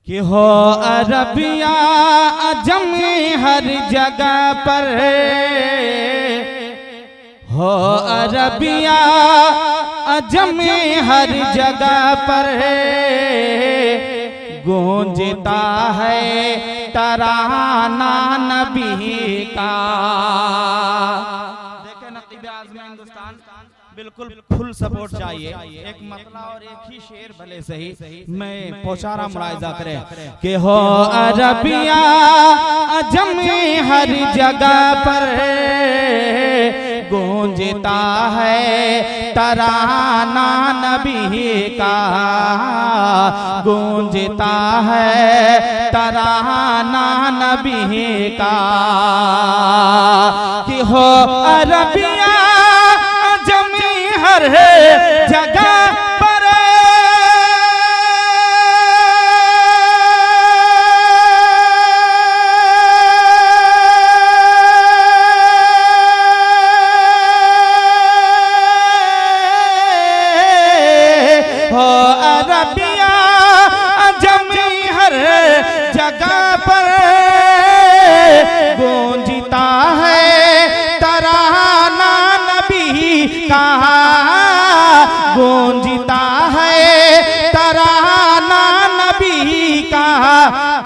कि हो अरबिया अजम हर जगह पर, हो अरबिया अजम हर जगह पर गूंजता है तराना नबी का। देखें नक़ीब आज़म हिंदुस्तान बिल्कुल फुल सपोर्ट चाहिए। एक मतला और एक ही शेर भले सही मैं पहुंचा रहा, मुलाहिजा करें कि हो अरबिया अजम हर जगह पर गूंजता है तराना नबी का, गूंजता है तराना नबी का। कि हो अरबिया हर जगह पर हो अरबिया अजम हर जगह पर गूंजता है तराना नबी का, गूंजता है तराना नबी का।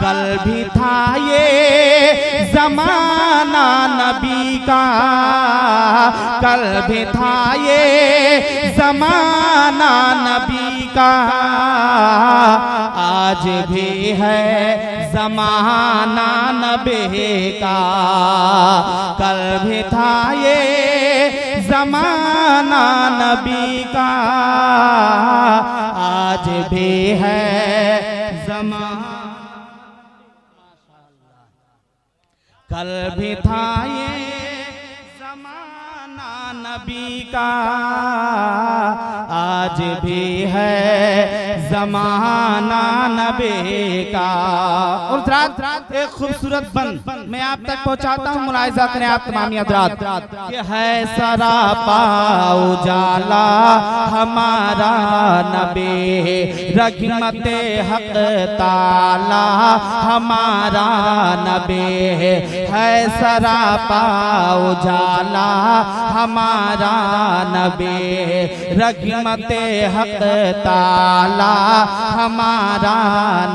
कल भी था ये जमाना नबी का, कल भी था ये जमाना नबी का, आज भी है जमाना नबी का। कल भी था ये जमाना नबी का, आज भी है जमाना। कल भी था ये जमाना नबी का, आज भी है जमाना नबी का। और एक खूबसूरत बंद मैं आप तक पहुंचाता हूँ, मुलाहिजा करें आप तमाम हज़रात। कि है सरापा उजाला हमारा नबी, रहमते हक ताला हमारा नबी, है सरापा उजाला हमारा नबी, रहमते हक ताला हमारा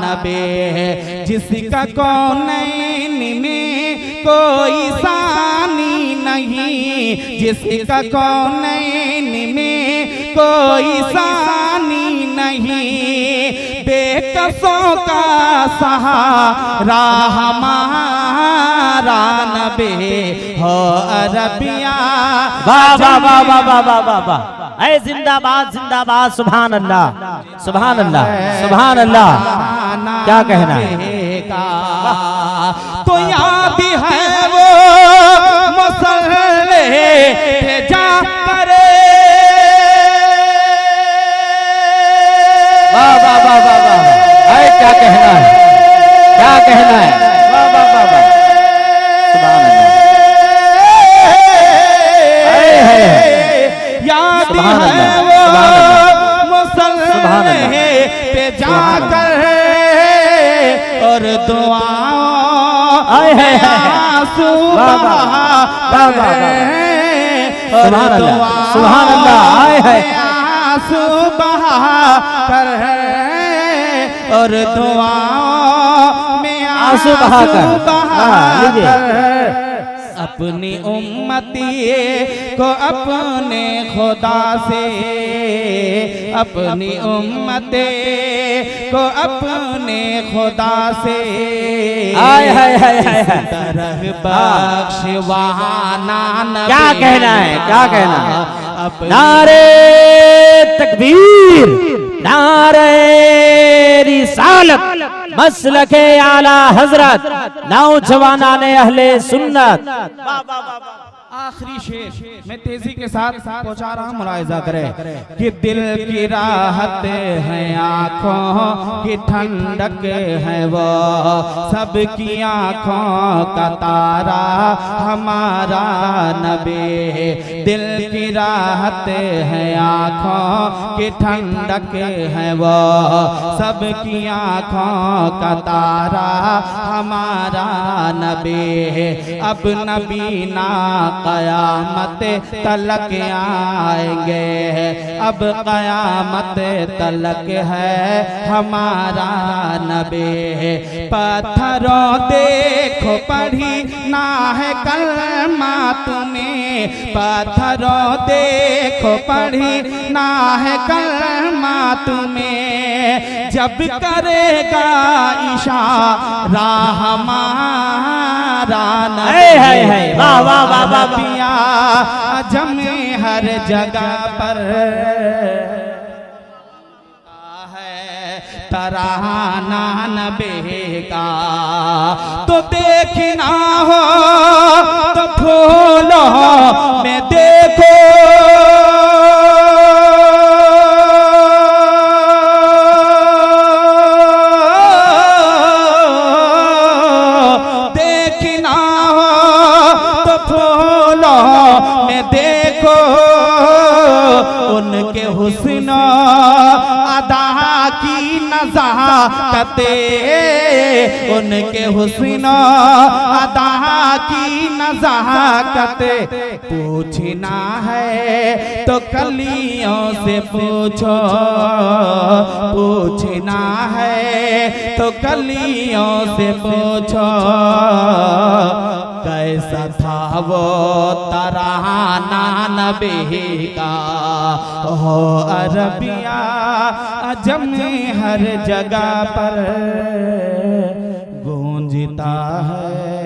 नबी। जिसका कौनैन में कोई सानी नहीं, जिसका कौनैन में कोई सानी नहीं, बेकसों का सहारा हमारा नबी हो अरबिया। वाह वाह वाह वाह वाह वाह वाह वाह, ऐ जिंदाबाद जिंदाबाद, सुभान अल्लाह सुभान अल्लाह सुभान अल्लाह। क्या कहना है? तो याद है वो मसले पे जा करे। वाह वाह वाह वाह वाह, ऐ क्या कहना है? क्या कहना है? वाह वाह वाह वाह, सुभान अल्लाह। याद है वो मसले पे जाकर और दुआओं आंसू सुभान अल्लाह सुभान अल्लाह, आए है आंसू बहा कर और दुआओं में आंसू बहा कर अपनी उम्मती को अपने खुदा से, अपनी उम्मते को अपने खुदा से आय हाय हाय हाय तरह बख्शवाना नबी। क्या कहना है? क्या कहना है? नारे तकबीर, नारे रिसालत, मसलके आला हजरत, नौजवानाने अहले सुन्नत। आखिरी शेर मैं तेजी के साथ पहुंचा रहा हूं, मुलाहिजा करें कि दिल की राहत है आंखों की ठंडक है वो, सबकी आंखों का तारा हमारा नबी। दिल की राहत है आंखों की ठंडक है वो, सबकी आंखों का तारा हमारा नबी। अब नबी ना कयामत तलक आएंगे, अब कयामत तलक है हमारा नबी। पत्थरों देखो पढ़ी ना है कलमा तुम्हें, पत्थरों देखो पढ़ी ना है कलमा तुम्हें, जब करेगा इशारा हमारा नबी। वाह वाह वाह वाह पिया जमे हर जगह पर है तराना नबी का, तो देखना हो तो फूलों में देखो, देखो उनके हुस्न अदा की नज़ाकते, उनके हुस्न अदा की नज़ाकते। पूछना है तो कलियों से पूछो, पूछना है तो कलियों से पूछो, कैसा था वो तराना नबी का। हो अरबिया अजम में हर जगह पर गूंजता है